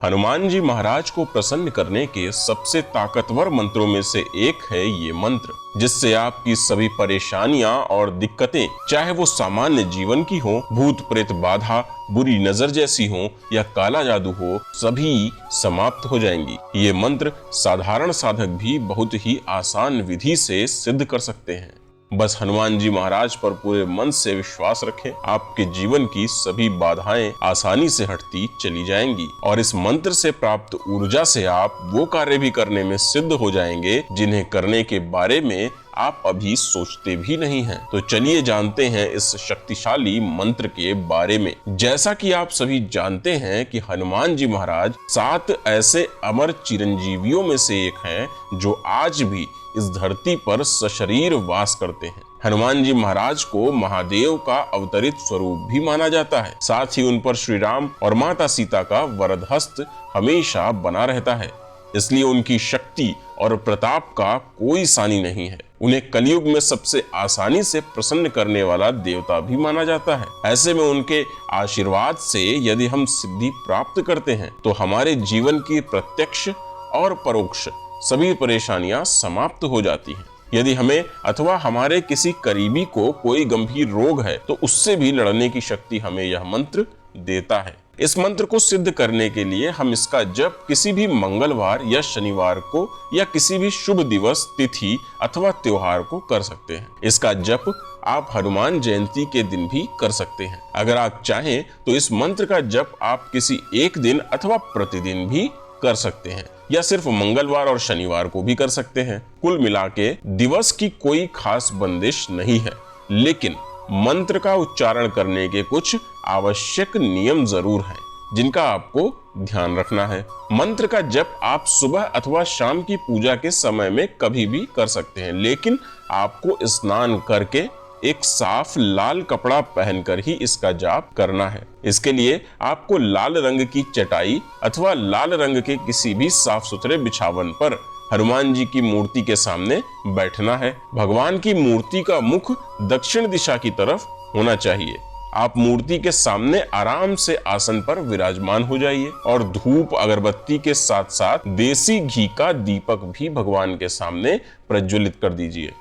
हनुमान जी महाराज को प्रसन्न करने के सबसे ताकतवर मंत्रों में से एक है ये मंत्र, जिससे आपकी सभी परेशानियां और दिक्कतें, चाहे वो सामान्य जीवन की हो, भूत प्रेत बाधा, बुरी नजर जैसी हो या काला जादू हो, सभी समाप्त हो जाएंगी। ये मंत्र साधारण साधक भी बहुत ही आसान विधि से सिद्ध कर सकते हैं। बस हनुमान जी महाराज पर पूरे मन से विश्वास रखें, आपके जीवन की सभी बाधाएं आसानी से हटती चली जाएंगी और इस मंत्र से प्राप्त ऊर्जा से आप वो कार्य भी करने में सिद्ध हो जाएंगे जिन्हें करने के बारे में आप अभी सोचते भी नहीं हैं। तो चलिए जानते हैं इस शक्तिशाली मंत्र के बारे में। जैसा कि आप सभी जानते हैं कि हनुमान जी महाराज 7 ऐसे अमर चिरंजीवियों में से एक हैं जो आज भी इस धरती पर सशरीर वास करते हैं। हनुमान जी महाराज को महादेव का अवतरित स्वरूप भी माना जाता है। साथ ही उन पर श्री राम और माता सीता का वरद हस्त हमेशा बना रहता है, इसलिए उनकी शक्ति और प्रताप का कोई सानी नहीं है। उन्हें कलयुग में सबसे आसानी से प्रसन्न करने वाला देवता भी माना जाता है। ऐसे में उनके आशीर्वाद से यदि हम सिद्धि प्राप्त करते हैं तो हमारे जीवन की प्रत्यक्ष और परोक्ष सभी परेशानियां समाप्त हो जाती हैं। यदि हमें अथवा हमारे किसी करीबी को कोई गंभीर रोग है तो उससे भी लड़ने की शक्ति हमें यह मंत्र देता है। इस मंत्र को सिद्ध करने के लिए हम इसका जप किसी भी मंगलवार या शनिवार को या किसी भी शुभ दिवस, तिथि अथवा त्योहार को कर सकते हैं। इसका जप आप हनुमान जयंती के दिन भी कर सकते हैं। अगर आप चाहें तो इस मंत्र का जप आप किसी एक दिन अथवा प्रतिदिन भी कर सकते हैं या सिर्फ मंगलवार और शनिवार को भी कर सकते हैं। कुल मिला के दिवस की कोई खास बंदिश नहीं है, लेकिन मंत्र का उच्चारण करने के कुछ आवश्यक नियम जरूर हैं जिनका आपको ध्यान रखना है। मंत्र का जप आप सुबह अथवा शाम की पूजा के समय में कभी भी कर सकते हैं, लेकिन आपको स्नान करके एक साफ लाल कपड़ा पहनकर ही इसका जाप करना है। इसके लिए आपको लाल रंग की चटाई अथवा लाल रंग के किसी भी साफ सुथरे बिछावन पर हनुमान जी की मूर्ति के सामने बैठना है। भगवान की मूर्ति का मुख दक्षिण दिशा की तरफ होना चाहिए। आप मूर्ति के सामने आराम से आसन पर विराजमान हो जाइए और धूप अगरबत्ती के साथ साथ देसी घी का दीपक भी भगवान के सामने प्रज्वलित कर दीजिए।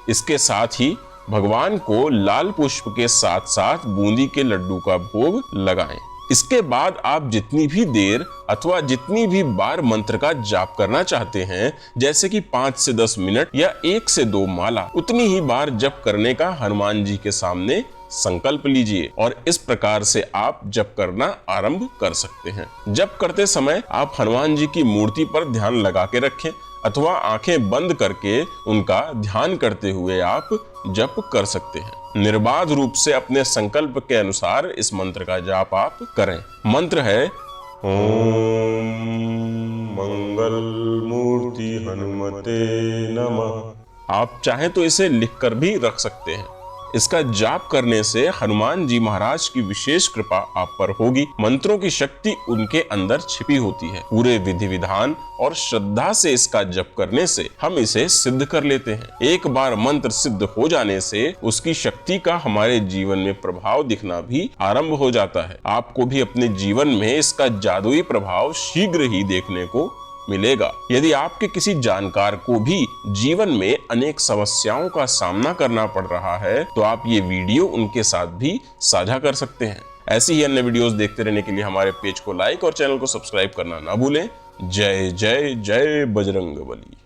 इसके साथ ही भगवान को लाल पुष्प के साथ साथ बूंदी के लड्डू का भोग लगाएं। इसके बाद आप जितनी भी देर अथवा जितनी भी बार मंत्र का जाप करना चाहते हैं, जैसे कि 5 से 10 मिनट या 1 से 2 माला, उतनी ही बार जप करने का हनुमान जी के सामने संकल्प लीजिए और इस प्रकार से आप जप करना आरंभ कर सकते हैं। जप करते समय आप हनुमान जी की मूर्ति पर ध्यान लगा के रखें अथवा आंखें बंद करके उनका ध्यान करते हुए आप जप कर सकते हैं। निर्बाध रूप से अपने संकल्प के अनुसार इस मंत्र का जाप आप करें। मंत्र है ओम मंगल मूर्ति हनुमते नमः। आप चाहें तो इसे लिखकर भी रख सकते हैं। इसका जाप करने से हनुमान जी महाराज की विशेष कृपा आप पर होगी। मंत्रों की शक्ति उनके अंदर छिपी होती है। पूरे विधि विधान और श्रद्धा से इसका जप करने से हम इसे सिद्ध कर लेते हैं। एक बार मंत्र सिद्ध हो जाने से उसकी शक्ति का हमारे जीवन में प्रभाव दिखना भी आरंभ हो जाता है। आपको भी अपने जीवन में इसका जादुई प्रभाव शीघ्र ही देखने को मिलेगा। यदि आपके किसी जानकार को भी जीवन में अनेक समस्याओं का सामना करना पड़ रहा है तो आप ये वीडियो उनके साथ भी साझा कर सकते हैं। ऐसी ही अन्य वीडियोस देखते रहने के लिए हमारे पेज को लाइक और चैनल को सब्सक्राइब करना ना भूलें। जय जय जय बजरंगबली।